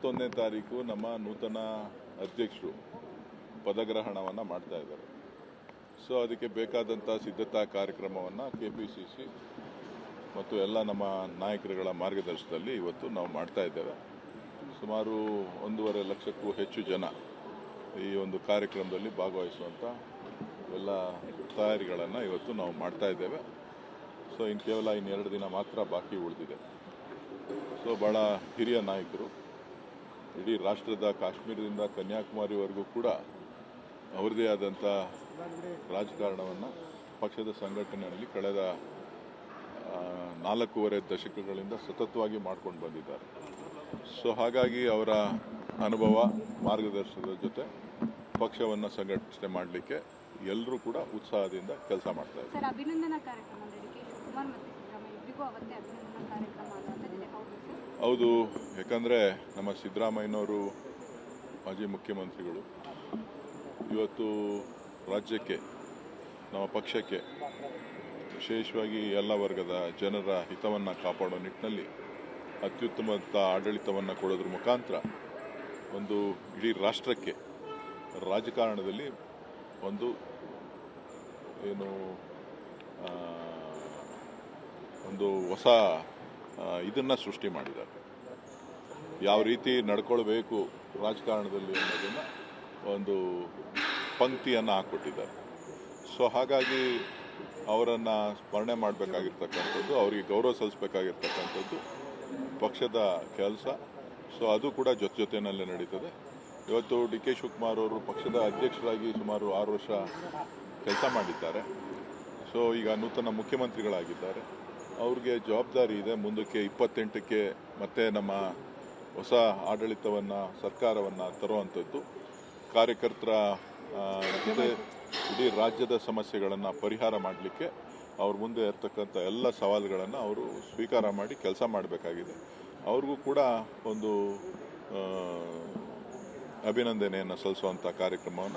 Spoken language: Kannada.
21ನೇ ತಾರೀಕು ನಮ್ಮ ನೂತನ ಅಧ್ಯಕ್ಷರು ಪದಗ್ರಹಣವನ್ನು ಮಾಡ್ತಾ ಇದ್ದಾರೆ. ಸೊ ಅದಕ್ಕೆ ಬೇಕಾದಂಥ ಸಿದ್ಧತಾ ಕಾರ್ಯಕ್ರಮವನ್ನು KPCC ಮತ್ತು ಎಲ್ಲ ನಮ್ಮ ನಾಯಕರುಗಳ ಮಾರ್ಗದರ್ಶನದಲ್ಲಿ ಇವತ್ತು ನಾವು ಮಾಡ್ತಾ ಇದ್ದೇವೆ. ಸುಮಾರು 1.5 ಲಕ್ಷಕ್ಕೂ ಹೆಚ್ಚು ಜನ ಈ ಒಂದು ಕಾರ್ಯಕ್ರಮದಲ್ಲಿ ಭಾಗವಹಿಸುವಂಥ ಎಲ್ಲ ತಯಾರಿಗಳನ್ನು ಇವತ್ತು ನಾವು ಮಾಡ್ತಾ ಇದ್ದೇವೆ. ಸೊ ಕೇವಲ 2 ದಿನ ಮಾತ್ರ ಬಾಕಿ ಉಳಿದಿದೆ. ಸೊ ಭಾಳ ಹಿರಿಯ ನಾಯಕರು, ಇಡೀ ರಾಷ್ಟ್ರದ ಕಾಶ್ಮೀರದಿಂದ ಕನ್ಯಾಕುಮಾರಿವರೆಗೂ ಕೂಡ ಅವರದೇ ಆದಂಥ ರಾಜಕಾರಣವನ್ನು ಪಕ್ಷದ ಸಂಘಟನೆಯಲ್ಲಿ ಕಳೆದ 4.5 ದಶಕಗಳಿಂದ ಸತತವಾಗಿ ಮಾಡ್ಕೊಂಡು ಬಂದಿದ್ದಾರೆ. ಸೊ ಹಾಗಾಗಿ ಅವರ ಅನುಭವ ಮಾರ್ಗದರ್ಶನದ ಜೊತೆ ಪಕ್ಷವನ್ನು ಸಂಘಟನೆ ಮಾಡಲಿಕ್ಕೆ ಎಲ್ಲರೂ ಕೂಡ ಉತ್ಸಾಹದಿಂದ ಕೆಲಸ ಮಾಡ್ತಾ ಇದ್ದಾರೆ. ಸರ್, ಅಭಿನಂದನಾ ಕಾರ್ಯಕ್ರಮ ಶಿವಕುಮಾರ್ ಮತ್ತು ಸಿದ್ದರಾಮಯ್ಯ ಇಬ್ಬರಿಗೂ ಅವತ್ತೇ ಅಭಿನಂದನಾ ಕಾರ್ಯಕ್ರಮ ಹೌದು. ಯಾಕಂದರೆ ನಮ್ಮ ಸಿದ್ದರಾಮಯ್ಯನವರು ಮಾಜಿ ಮುಖ್ಯಮಂತ್ರಿಗಳು, ಇವತ್ತು ರಾಜ್ಯಕ್ಕೆ ನಮ್ಮ ಪಕ್ಷಕ್ಕೆ ವಿಶೇಷವಾಗಿ ಎಲ್ಲ ವರ್ಗದ ಜನರ ಹಿತವನ್ನು ಕಾಪಾಡೋ ನಿಟ್ಟಿನಲ್ಲಿ ಅತ್ಯುತ್ತಮವಾದ ಆಡಳಿತವನ್ನು ಕೊಡೋದ್ರ ಮುಖಾಂತರ ಒಂದು ಇಡೀ ರಾಷ್ಟ್ರಕ್ಕೆ ರಾಜಕಾರಣದಲ್ಲಿ ಒಂದು ಹೊಸ ಇದನ್ನು ಸೃಷ್ಟಿ ಮಾಡಿದ್ದಾರೆ. ಯಾವ ರೀತಿ ನಡ್ಕೊಳ್ಬೇಕು ರಾಜಕಾರಣದಲ್ಲಿ ಅನ್ನೋದನ್ನು ಒಂದು ಪಂಕ್ತಿಯನ್ನು ಹಾಕ್ಕೊಟ್ಟಿದ್ದಾರೆ. ಸೊ ಹಾಗಾಗಿ ಅವರನ್ನು ಸ್ಮರಣೆ ಮಾಡಬೇಕಾಗಿರ್ತಕ್ಕಂಥದ್ದು, ಅವರಿಗೆ ಗೌರವ ಸಲ್ಲಿಸಬೇಕಾಗಿರ್ತಕ್ಕಂಥದ್ದು ಪಕ್ಷದ ಕೆಲಸ. ಸೊ ಅದು ಕೂಡ ಜೊತೆಯಲ್ಲೇ ನಡೀತದೆ. ಇವತ್ತು DK ಶಿವಕುಮಾರ್ ಅವರು ಪಕ್ಷದ ಅಧ್ಯಕ್ಷರಾಗಿ ಸುಮಾರು 6 ವರ್ಷ ಕೆಲಸ ಮಾಡಿದ್ದಾರೆ. ಸೊ ಈಗ ನೂತನ ಮುಖ್ಯಮಂತ್ರಿಗಳಾಗಿದ್ದಾರೆ. ಅವ್ರಿಗೆ ಜವಾಬ್ದಾರಿ ಇದೆ ಮುಂದಕ್ಕೆ 28ಕ್ಕೆ ಮತ್ತೆ ನಮ್ಮ ಹೊಸ ಆಡಳಿತವನ್ನು ಸರ್ಕಾರವನ್ನು ತರುವಂಥದ್ದು, ಕಾರ್ಯಕರ್ತರ ಜೊತೆ ಇಡೀ ರಾಜ್ಯದ ಸಮಸ್ಯೆಗಳನ್ನು ಪರಿಹಾರ ಮಾಡಲಿಕ್ಕೆ ಅವ್ರ ಮುಂದೆ ಇರ್ತಕ್ಕಂಥ ಎಲ್ಲ ಸವಾಲುಗಳನ್ನು ಅವರು ಸ್ವೀಕಾರ ಮಾಡಿ ಕೆಲಸ ಮಾಡಬೇಕಾಗಿದೆ. ಅವ್ರಿಗೂ ಕೂಡ ಒಂದು ಅಭಿನಂದನೆಯನ್ನು ಸಲ್ಲಿಸುವಂಥ ಕಾರ್ಯಕ್ರಮವನ್ನು